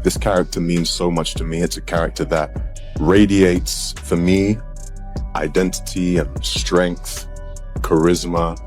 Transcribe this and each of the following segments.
This character means so much to me. It's a character that radiates, for me, identity and strength, charisma,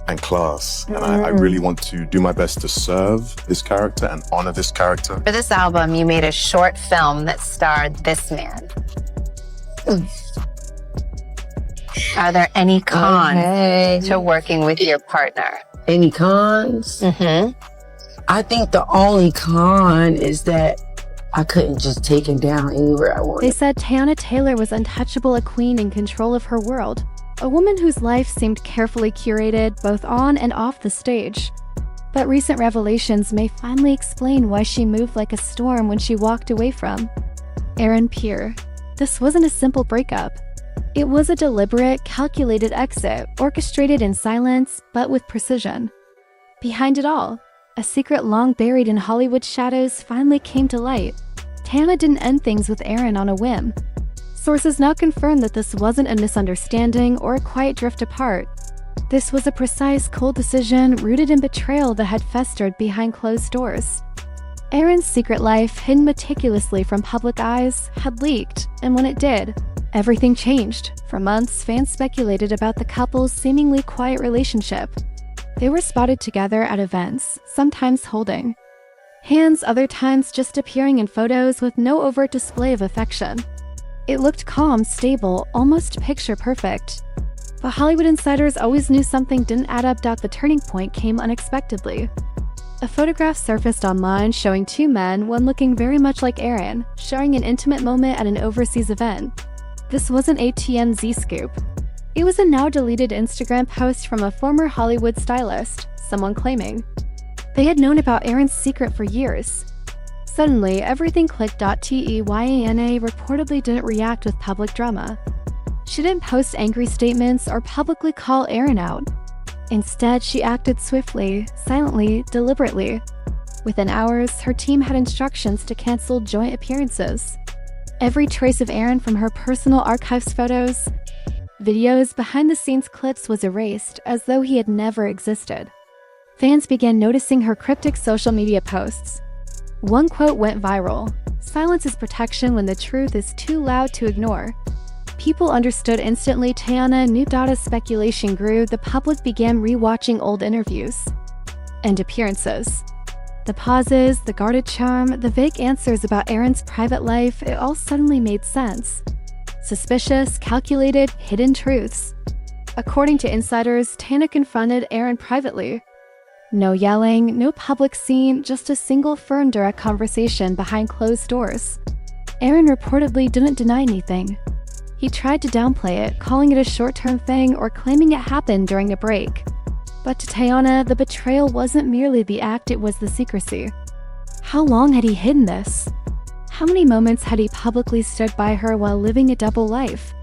and class. And I really want to do my best to serve this character and honor this character. For this album, you made a short film that starred this man. Are there any cons to working with your partner? Any cons? I think the only con is that I couldn't just take him down anywhere I wanted. They said Teyana Taylor was untouchable, a queen in control of her world. A woman whose life seemed carefully curated both on and off the stage. But recent revelations may finally explain why she moved like a storm when she walked away from Aaron Pierre. This wasn't a simple breakup. It was a deliberate, calculated exit, orchestrated in silence, but with precision. Behind it all, a secret long buried in Hollywood shadows finally came to light. Teyana didn't end things with Aaron on a whim. Sources now confirm that this wasn't a misunderstanding or a quiet drift apart. This was a precise, cold decision rooted in betrayal that had festered behind closed doors. Aaron's secret life, hidden meticulously from public eyes, had leaked, and when it did, everything changed. For months, fans speculated about the couple's seemingly quiet relationship. They were spotted together at events, sometimes holding hands, other times just appearing in photos with no overt display of affection. It looked calm, stable, almost picture-perfect. But Hollywood insiders always knew something didn't add up. The turning point came unexpectedly. A photograph surfaced online showing two men, one looking very much like Aaron, sharing an intimate moment at an overseas event. This wasn't a TMZ scoop. It was a now-deleted Instagram post from a former Hollywood stylist, someone claiming they had known about Aaron's secret for years. Suddenly, everything clicked. Teyana reportedly didn't react with public drama. She didn't post angry statements or publicly call Aaron out. Instead, she acted swiftly, silently, deliberately. Within hours, her team had instructions to cancel joint appearances. Every trace of Aaron from her personal archives, photos, videos, behind-the-scenes clips was erased as though he had never existed. Fans began noticing her cryptic social media posts. One quote went viral: "Silence is protection when the truth is too loud to ignore." People understood instantly. Teyana knew. As speculation grew, the public began re-watching old interviews and appearances. The pauses, the guarded charm, the vague answers about Aaron's private life, it all suddenly made sense. Suspicious, calculated, hidden truths. According to insiders, Teyana confronted Aaron privately. No yelling, no public scene, just a single firm, direct conversation behind closed doors. Aaron reportedly didn't deny anything. He tried to downplay it, calling it a short-term thing or claiming it happened during a break. But to Teyana, the betrayal wasn't merely the act, it was the secrecy. How long had he hidden this? How many moments had he publicly stood by her while living a double life?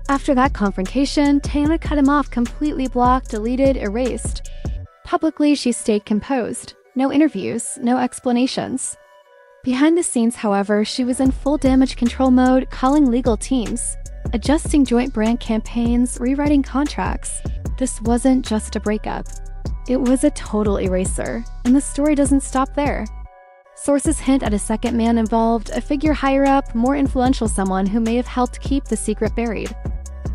After that confrontation, Teyana cut him off, completely blocked, deleted, erased. Publicly, she stayed composed. No interviews, no explanations. Behind the scenes, however, she was in full damage control mode, calling legal teams, adjusting joint brand campaigns, rewriting contracts. This wasn't just a breakup. It was a total eraser, and the story doesn't stop there. Sources hint at a second man involved, a figure higher up, more influential, someone who may have helped keep the secret buried.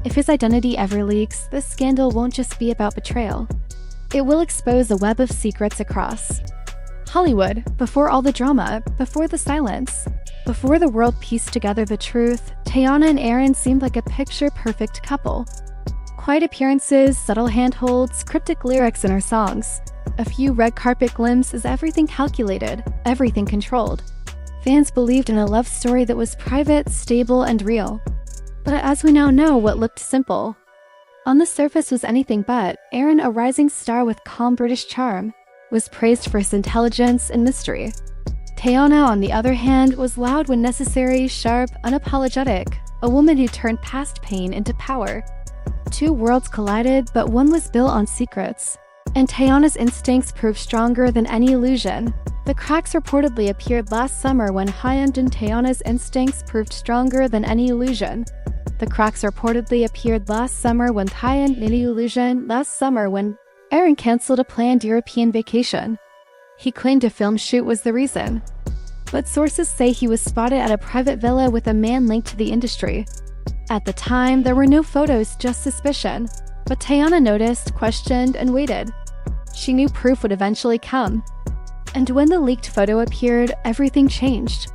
If his identity ever leaks, this scandal won't just be about betrayal. It will expose a web of secrets across Hollywood. Before all the drama, before the silence, before the world pieced together the truth, Teyana and Aaron seemed like a picture-perfect couple. Quiet appearances, subtle handholds, cryptic lyrics in her songs. A few red carpet glimpses, everything calculated, everything controlled. Fans believed in a love story that was private, stable, and real. But as we now know, what looked simple on the surface was anything but. Aaron, a rising star with calm British charm, was praised for his intelligence and mystery. Teyana, on the other hand, was loud when necessary, sharp, unapologetic, a woman who turned past pain into power. Two worlds collided, but one was built on secrets. And Teyana's instincts proved stronger than any illusion. The cracks reportedly appeared last summer when high-end and Teyana's instincts proved stronger than any illusion. The cracks reportedly appeared last summer when when Aaron canceled a planned European vacation. He claimed a film shoot was the reason. but sources say he was spotted at a private villa with a man linked to the industry. At the time, there were no photos, just suspicion, but Teyana noticed, questioned, and waited. She knew proof would eventually come. And when the leaked photo appeared, everything changed.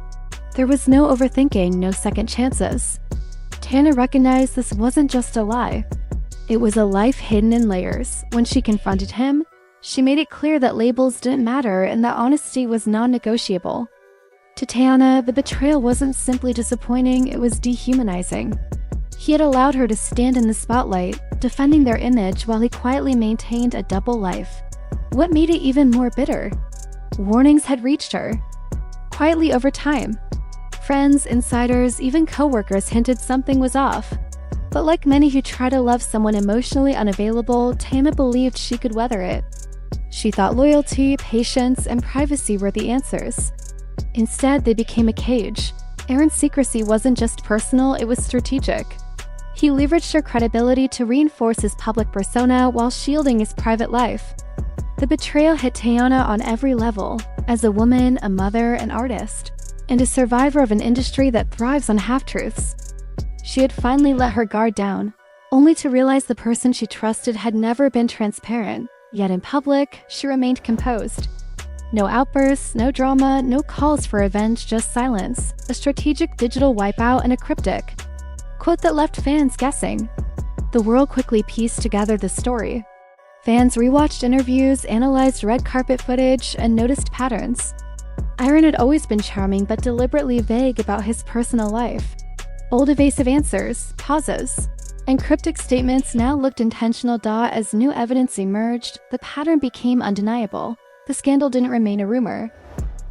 There was no overthinking, no second chances. Teyana recognized this wasn't just a lie. It was a life hidden in layers. When she confronted him, she made it clear that labels didn't matter and that honesty was non-negotiable. To Teyana, the betrayal wasn't simply disappointing, it was dehumanizing. He had allowed her to stand in the spotlight, defending their image while he quietly maintained a double life. What made it even more bitter? Warnings had reached her. Quietly over time. Friends, insiders, even coworkers hinted something was off. But like many who try to love someone emotionally unavailable, Teyana believed she could weather it. She thought loyalty, patience, and privacy were the answers. Instead, they became a cage. Aaron's secrecy wasn't just personal, it was strategic. He leveraged her credibility to reinforce his public persona while shielding his private life. The betrayal hit Teyana on every level, as a woman, a mother, an artist, and a survivor of an industry that thrives on half-truths. She had finally let her guard down, only to realize the person she trusted had never been transparent, yet in public, she remained composed. No outbursts, no drama, no calls for revenge, just silence, a strategic digital wipeout, and a cryptic quote that left fans guessing. The world quickly pieced together the story. Fans rewatched interviews, analyzed red carpet footage, and noticed patterns. Aaron had always been charming but deliberately vague about his personal life. Old evasive answers, pauses, and cryptic statements now looked intentional. As new evidence emerged, the pattern became undeniable. The scandal didn't remain a rumor.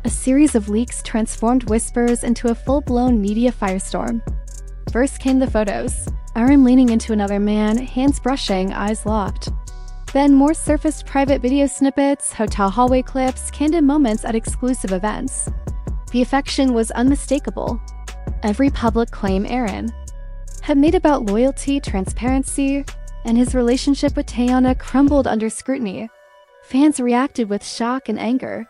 A series of leaks transformed whispers into a full-blown media firestorm. First came the photos. Aaron leaning into another man, hands brushing, eyes locked. Then more surfaced private video snippets, hotel hallway clips, candid moments at exclusive events. The affection was unmistakable. Every public claim Aaron had made about loyalty, transparency, and his relationship with Teyana crumbled under scrutiny. Fans reacted with shock and anger.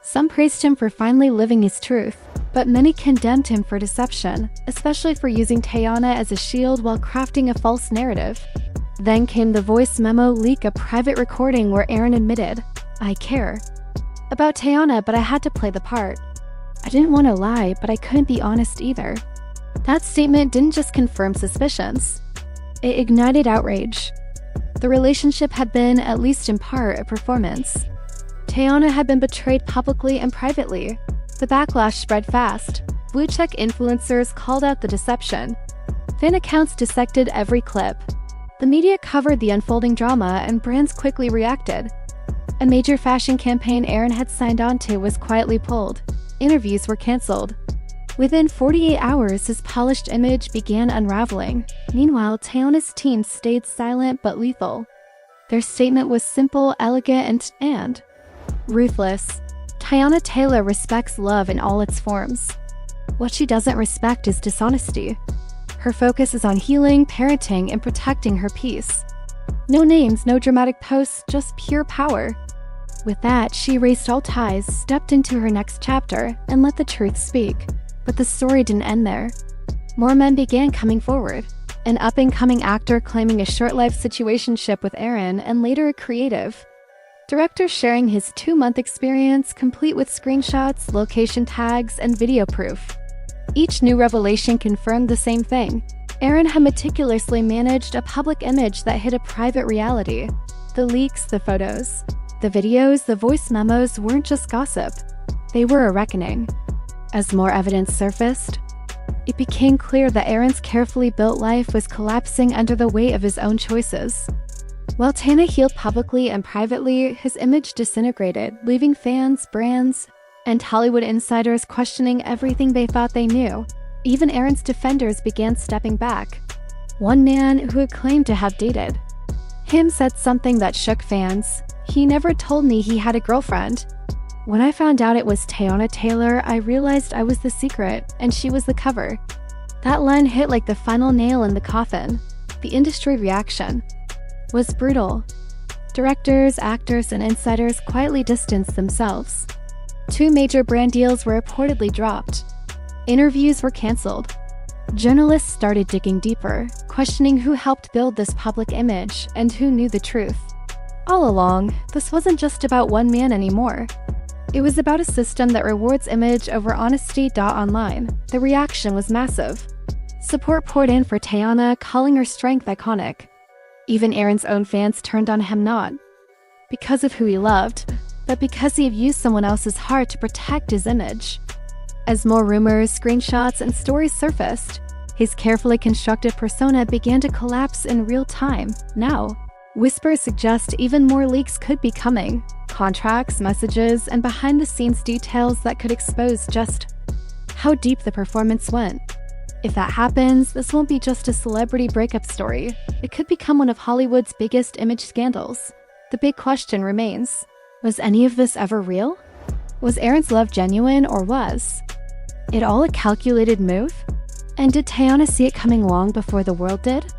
Some praised him for finally living his truth, but many condemned him for deception, especially for using Teyana as a shield while crafting a false narrative. Then came the voice memo leak, a private recording where Aaron admitted, "I care about Teyana, but I had to play the part. I didn't want to lie, but I couldn't be honest either." That statement didn't just confirm suspicions. It ignited outrage. The relationship had been, at least in part, a performance. Teyana had been betrayed publicly and privately. The backlash spread fast. Blue-check influencers called out the deception. Fan accounts dissected every clip. The media covered the unfolding drama, and brands quickly reacted. A major fashion campaign Aaron had signed on to was quietly pulled. Interviews were canceled. Within 48 hours, his polished image began unraveling. Meanwhile, Teyana's team stayed silent but lethal. Their statement was simple, elegant, and ruthless. Teyana Taylor respects love in all its forms. What she doesn't respect is dishonesty. Her focus is on healing, parenting, and protecting her peace. No names, no dramatic posts, just pure power. With that, she erased all ties, stepped into her next chapter, and let the truth speak. But the story didn't end there. More men began coming forward. An up-and-coming actor claiming a short-lived situationship with Aaron, and later a creative director sharing his 2-month experience, complete with screenshots, location tags, and video proof. Each new revelation confirmed the same thing. Aaron had meticulously managed a public image that hid a private reality. The leaks, the photos, the videos, the voice memos weren't just gossip. They were a reckoning. As more evidence surfaced, it became clear that Aaron's carefully built life was collapsing under the weight of his own choices. While Teyana healed publicly and privately, his image disintegrated, leaving fans, brands, and Hollywood insiders questioning everything they thought they knew. Even Aaron's defenders began stepping back. One man, who had claimed to have dated him, said something that shook fans. "He never told me he had a girlfriend. When I found out it was Teyana Taylor, I realized I was the secret, and she was the cover." That line hit like the final nail in the coffin. The industry reaction was brutal. Directors, actors, and insiders quietly distanced themselves. 2 major brand deals were reportedly dropped. Interviews were canceled. Journalists started digging deeper, questioning who helped build this public image and who knew the truth. All along, this wasn't just about one man anymore. It was about a system that rewards image over honesty. Online, the reaction was massive. Support poured in for Teyana, calling her strength iconic. Even Aaron's own fans turned on him, not because of who he loved, but because he used someone else's heart to protect his image. As more rumors, screenshots, and stories surfaced, his carefully constructed persona began to collapse in real time. Now, whispers suggest even more leaks could be coming. Contracts, messages, and behind-the-scenes details that could expose just how deep the performance went. If that happens, this won't be just a celebrity breakup story. It could become one of Hollywood's biggest image scandals. The big question remains, was any of this ever real? Was Aaron's love genuine, or was it all a calculated move? And did Teyana see it coming long before the world did?